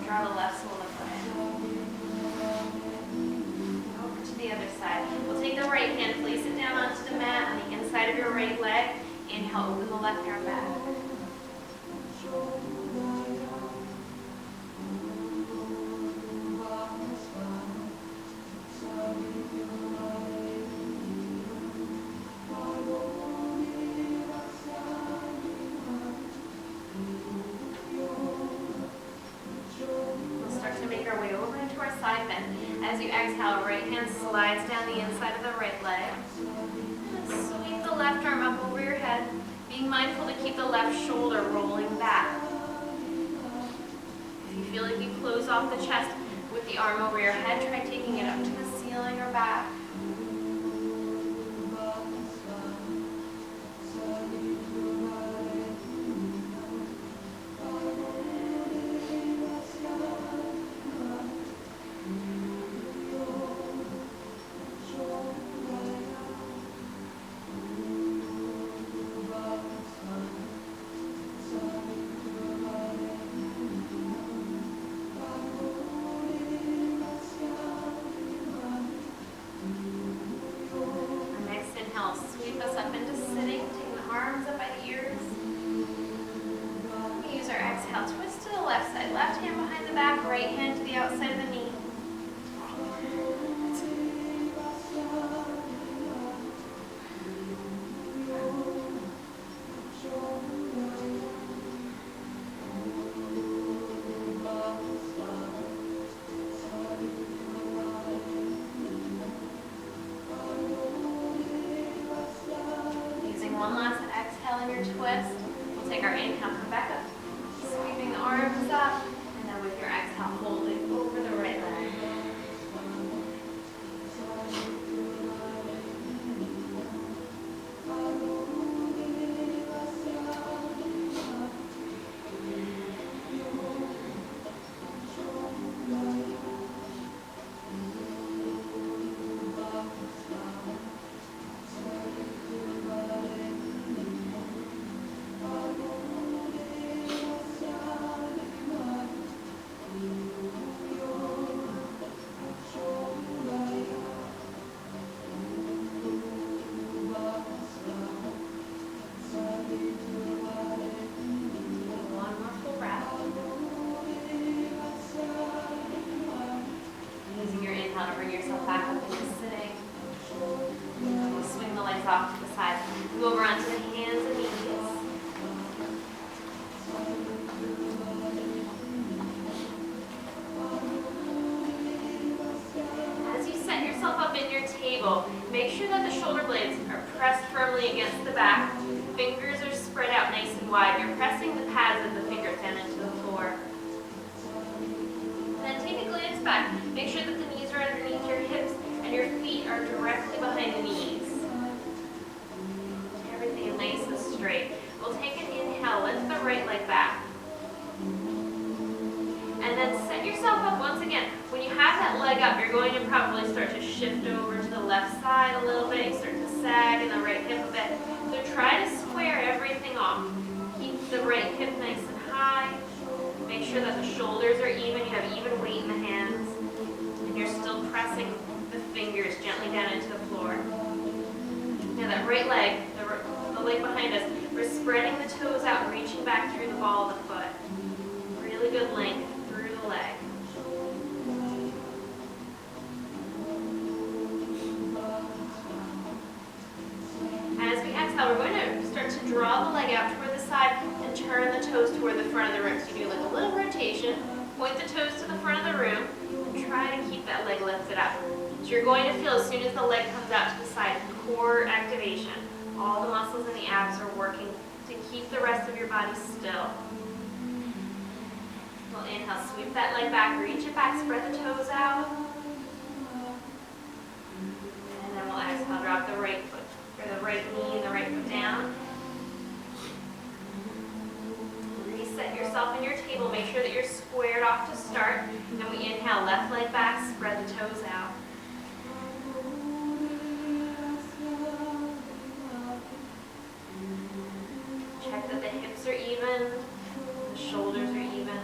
Draw the left sole of the foot in. Over to the other side. We'll take the right hand, place it down onto the mat on the inside of your right leg. Inhale, open the left arm back. As you exhale, right hand slides down the inside of the right leg. Sweep the left arm up over your head, being mindful to keep the left shoulder rolling back. If you feel like you close off the chest with the arm over your head, try taking it up to the ceiling or back. Sweep us up into sitting, taking the arms up by the ears. We use our exhale, twist to the left side, left hand behind the back, right hand to the outside of the knee. One last exhale in your twist. We'll take our inhale, come back up, sweeping the arms up, and then with your exhale, hold it over the right leg. To bring yourself back up into sitting. We'll swing the legs off to the side. Move over onto the hands and knees. As you set yourself up in your table, make sure that the shoulder blades are pressed firmly against the back. Fingers are spread out nice and wide. You're pressing the pads of the fingers down into the floor. And then take a glance back. Make sure that the knees are underneath your hips and your feet are directly behind the knees. Everything nice and straight. We'll take an inhale, lift the right leg back. And then set yourself up once again. When you have that leg up, you're going to probably start to shift over to the left side a little bit. You start to sag in the right hip a bit. So try to square everything off. Keep the right hip nice and high. Make sure that the shoulders are even. You have even weight in the hands. You're still pressing the fingers gently down into the floor. Now that right leg, the leg behind us, we're spreading the toes out and reaching back through the ball of the foot. Really good length through the leg. As we exhale, we're going to start to draw the leg out toward the side and turn the toes toward the front of the room. So you do like a little rotation, point the toes to the front of the room, try to keep that leg lifted up. So you're going to feel as soon as the leg comes out to the side, core activation. All the muscles in the abs are working to keep the rest of your body still. We'll inhale, sweep that leg back, reach it back, spread the toes out. And then we'll exhale, drop the right foot, or the right knee and the right foot down. Reset yourself in your table. Make sure that you're squared off to start. Then we inhale, left leg back, spread the toes out. Check that the hips are even, the shoulders are even.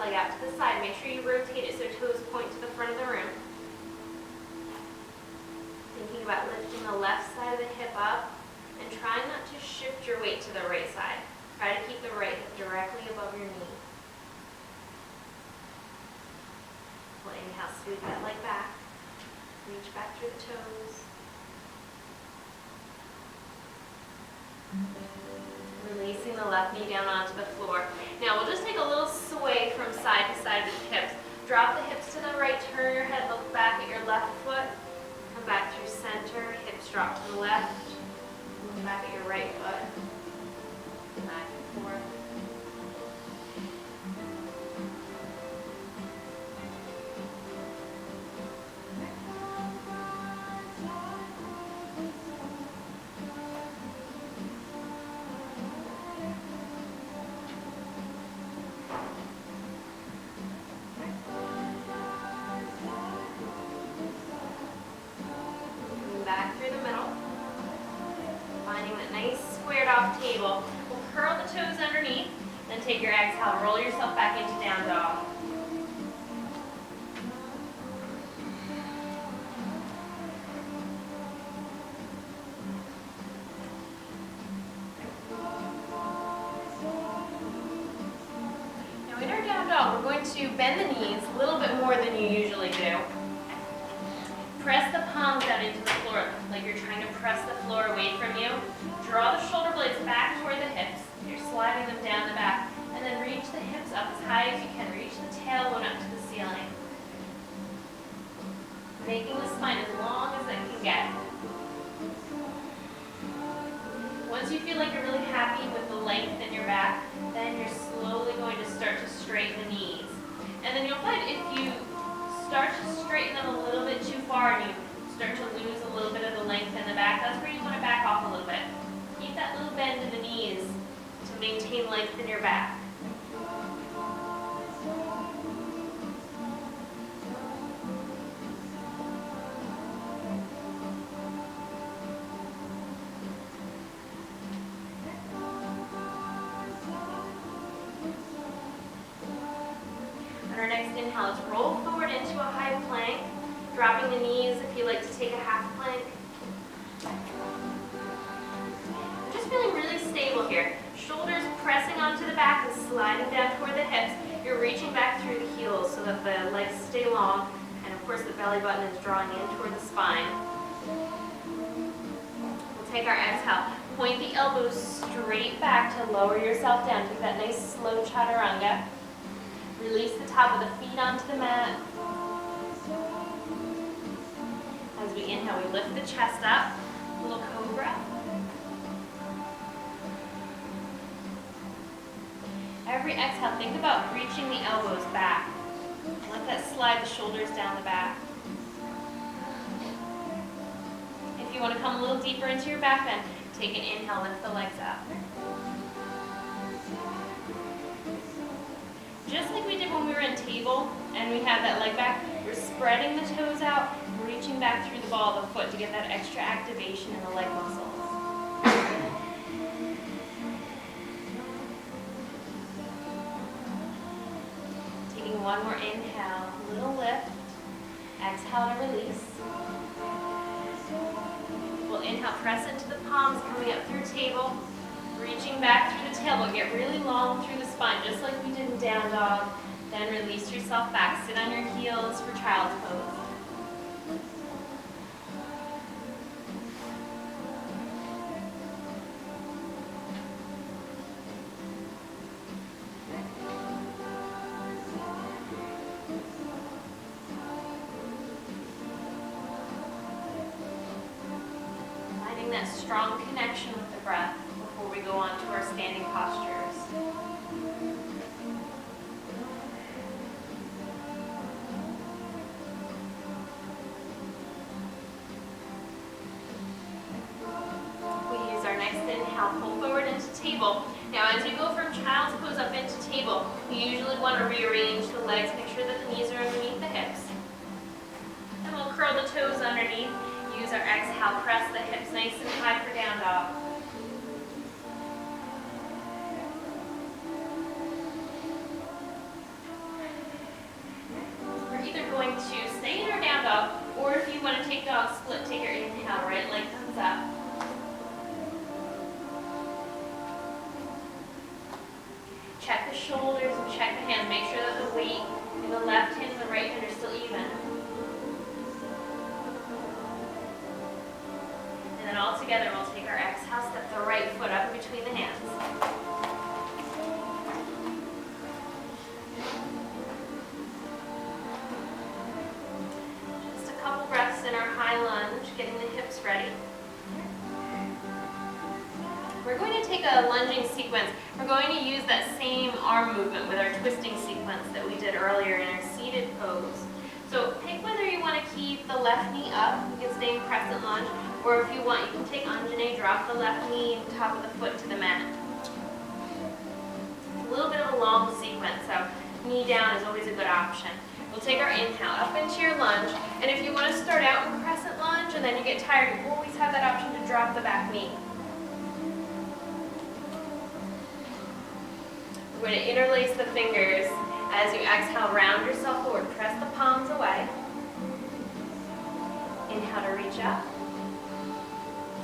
leg out to the side. Make sure you rotate it so toes point to the front of the room. Thinking about lifting the left side of the hip up and try not to shift your weight to the right side. Try to keep the right hip directly above your knee. We'll inhale, sweep that leg back. Reach back through the toes. Releasing the left knee down onto the floor. Now we'll just take a little sway from side to side with the hips. Drop the hips to the right, turn your head, look back at your left foot. Come back through center, hips drop to the left. Look back at your right foot. Back and forth. Back through the middle, finding that nice squared off table. We'll curl the toes underneath, then take your exhale, roll yourself back into down dog. Now in our down dog, we're going to bend the knees a little bit more than you usually do. Press the palms down into the floor like you're trying to press the floor away from you. Draw the shoulder blades back toward the hips. You're sliding them down the back. And then reach the hips up as high as you can. Reach the tailbone up to the ceiling. Making the spine as long as it can get. Once you feel like you're really happy with the length in your back, then you're slowly going to start to straighten the knees. And then you'll find if you start to straighten them a little bit too far and you start to lose a little bit of the length in the back, that's where you want to back off a little bit. Keep that little bend in the knees to maintain length in your back. On our next inhale, let's roll forward into a high plank, dropping the knees if you like to take a half plank. I'm just feeling really stable here. Shoulders pressing onto the back and sliding down toward the hips. You're reaching back through the heels so that the legs stay long, and of course the belly button is drawing in toward the spine. We'll take our exhale. Point the elbows straight back to lower yourself down. Take that nice slow chaturanga. Release the top of the feet onto the mat. As we inhale, we lift the chest up. Little cobra. Every exhale, think about reaching the elbows back. Let that slide the shoulders down the back. If you want to come a little deeper into your back bend, take an inhale, lift the legs up. Just like we did when we were in table and we had that leg back, we're spreading the toes out, reaching back through the ball of the foot to get that extra activation in the leg muscles. Taking one more inhale, little lift, exhale to release. We'll inhale, press into the palms, coming up through table. Reaching back through the tailbone, get really long through the spine, just like we did in down dog. Then release yourself back. Sit on your heels for child's pose. Finding that strong connection with the breath before we go on to our standing postures. We use our next inhale, pull forward into table. Now as you go from child's pose up into table, you usually want to rearrange the legs, make sure that the knees are underneath the hips. And we'll curl the toes underneath. Use our exhale, press the hips nice and high for down dog. dog split, take your inhale, right leg comes up. Check the shoulders and check the hands. Make sure that the weight in the left hand and the right hand are still even. And then all together, we'll take our exhale, step the right foot up in between the hands. Just a couple breaths in our high lunge, getting the hips ready. We're going to take a lunging sequence. We're going to use that same arm movement with our twisting sequence that we did earlier in our seated pose. So pick whether you want to keep the left knee up, you can stay in crescent lunge, or if you want, you can take Anjane, drop the left knee and top of the foot to the mat. It's a little bit of a long sequence, so knee down is always a good option. We'll take our inhale up into your lunge, and if you want to start out in crescent lunge and then you get tired, you always have that option to drop the back knee. We're going to interlace the fingers as you exhale, round yourself forward, press the palms away. Inhale to reach up.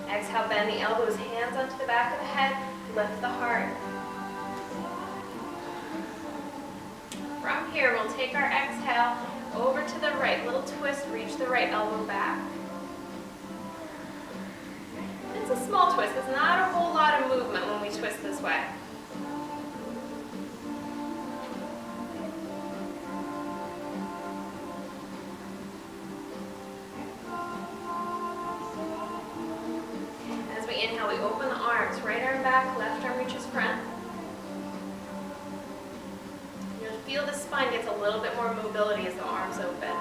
Exhale, bend the elbows, hands onto the back of the head, lift the heart. From here, we'll take our exhale over to the right, little twist, reach the right elbow back. It's a small twist, it's not a whole lot of movement when we twist this way. Inhale, we open the arms, right arm back, left arm reaches front. You'll feel the spine gets a little bit more mobility as the arms open.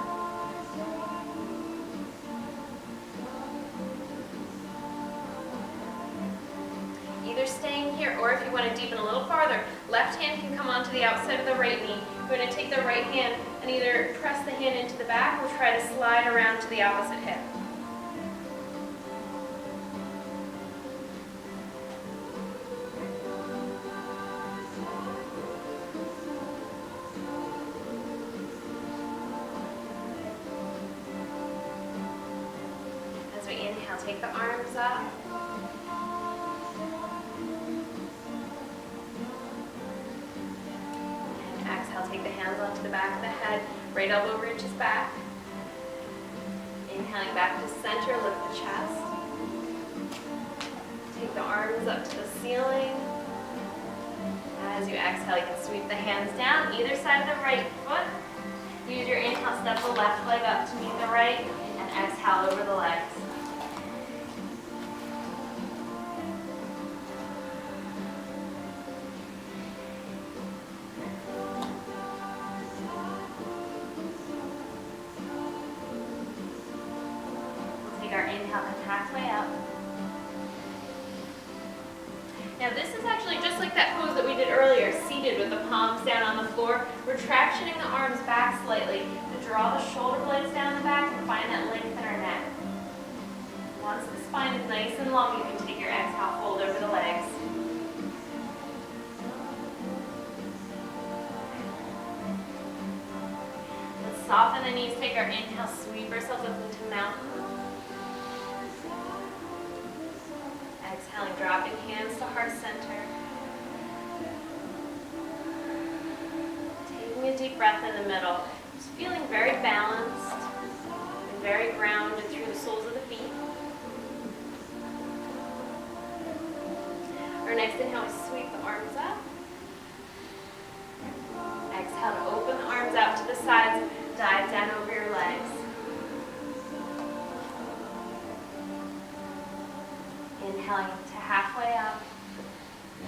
Either staying here, or if you want to deepen a little farther, left hand can come onto the outside of the right knee. You're going to take the right hand and either press the hand into the back or try to slide around to the opposite hip. Inhale, take the arms up. And exhale, take the hands onto the back of the head. Right elbow reaches back. Inhaling back to center, lift the chest. Take the arms up to the ceiling. As you exhale, you can sweep the hands down, either side of the right foot. Use your inhale, step the left leg up to meet the right, and exhale over the legs. Our inhale, come halfway up. Now this is actually just like that pose that we did earlier, seated with the palms down on the floor. We're tractioning the arms back slightly to draw the shoulder blades down the back and find that length in our neck. Once the spine is nice and long, you can take your exhale, fold over the legs. Let's soften the knees, take our inhale, sweep ourselves up into mountain. Exhaling, dropping hands to heart center. Taking a deep breath in the middle. Just feeling very balanced and very grounded through the soles of the feet. Our next inhale, we sweep the arms up. Exhale to open the arms out to the sides, dive down over your legs. Inhaling to halfway up.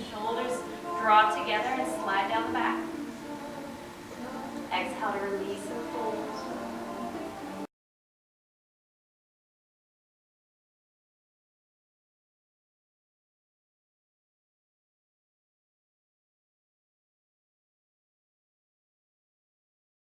Shoulders draw together and slide down the back. Exhale to release and fold.